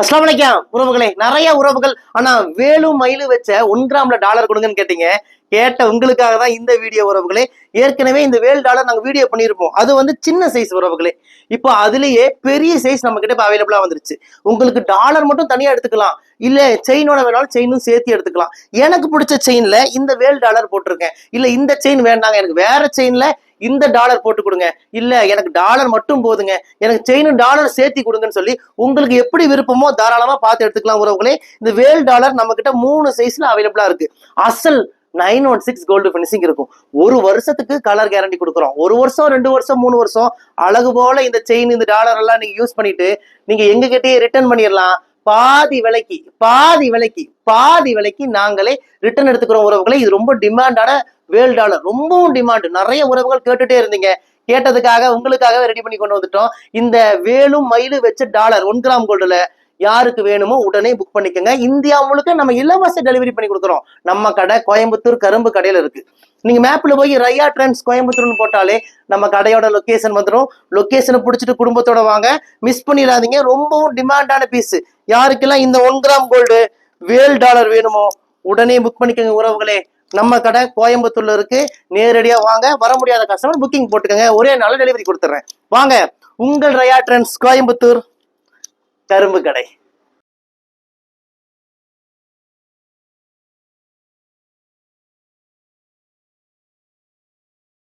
அஸ்ஸலாமு அலைக்கும் உறவுகளே. நிறைய உறவுகள் ஆனா வேலும் மயிலு வச்ச 1 கிராம்ல டாலர் கொடுங்கன்னு கேட்டீங்க. கேட்ட உங்களுக்காக தான் இந்த வீடியோ உறவுகளே. ஏற்கனவே இந்த வேல் டாலர் நாங்க வீடியோ பண்ணியிருப்போம். அது வந்து சின்ன சைஸ் உறவுகளே. இப்போ அதுலயே பெரிய சைஸ் நம்ம கிட்ட இப்ப அவைலபிளா வந்துருச்சு. உங்களுக்கு டாலர் மட்டும் தனியா எடுத்துக்கலாம், இல்ல செயினோட வேணாலும் செயினும் சேர்த்து எடுத்துக்கலாம். எனக்கு பிடிச்ச செயின்ல இந்த வேல் டாலர் போட்டிருக்கேன். இல்ல இந்த செயின் வேண்டாங்க, எனக்கு வேற செயின்ல இந்த டாலர் போட்டு கொடுங்க, இல்ல எனக்கு டாலர் மட்டும் போதுங்க, எனக்கு செயினும் டாலர் சேர்த்தி கொடுங்கன்னு சொல்லி உங்களுக்கு எப்படி விருப்பமோ தாராளமா பார்த்து எடுத்துக்கலாம் உறவுகளே. இந்த வேல் டாலர் நம்ம கிட்ட 3 சைஸ்ல அவைலபிளா இருக்கு. அசல் 916 கோல்டு பினிஷிங் இருக்கும். 1 வருஷத்துக்கு கலர் கேரண்டி கொடுக்குறோம். 1 வருஷம் 2 வருஷம் 3 வருஷம் அழகு போல இந்த செயின் இந்த டாலர் எல்லாம் நீங்க யூஸ் பண்ணிட்டு நீங்க எங்க கிட்டயே ரிட்டர்ன் பண்ணிடலாம். பாதி விலைக்கு நாங்களே ரிட்டர்ன் எடுத்துக்கிறோம் உறவுகளை. இது ரொம்ப டிமாண்டான வேல் டாலர், ரொம்பவும் டிமாண்ட். நிறைய உறவுகள் கேட்டுட்டே இருந்தீங்க. கேட்டதுக்காக உங்களுக்காகவே ரெடி பண்ணி கொண்டு வந்துட்டோம். இந்த வேலும் மயிலு வச்ச டாலர் 1 கிராம் கோல்டுல யாருக்கு வேணுமோ உடனே புக் பண்ணிக்கோங்க. இந்தியா முழுக்க நம்ம இலவச டெலிவரி பண்ணி கொடுக்குறோம். நம்ம கடை கோயம்புத்தூர் கரும்பு கடையில இருக்கு. நீங்க மேப்ல போய் ரையா ட்ரெண்ட்ஸ் கோயம்புத்தூர்னு போட்டாலே நம்ம கடையோட லொகேஷன் வந்துடும். லொகேஷனை பிடிச்சிட்டு குடும்பத்தோட வாங்க, மிஸ் பண்ணிடாதீங்க. ரொம்பவும் டிமாண்டான பீஸ். யாருக்கெல்லாம் இந்த 1 கிராம் கோல்டு வேல் டாலர் வேணுமோ உடனே புக் பண்ணிக்கோங்க உறவுகளே. நம்ம கடை கோயம்புத்தூர்ல இருக்கு. நேரடியா வாங்க. வர முடியாத கஸ்டமர் புக்கிங் போட்டுக்கோங்க, ஒரே நாள் டெலிவரி கொடுத்துட்றேன். வாங்க, உங்கள் ரையா ட்ரெண்ட்ஸ் கோயம்புத்தூர் கரும்பு கடை.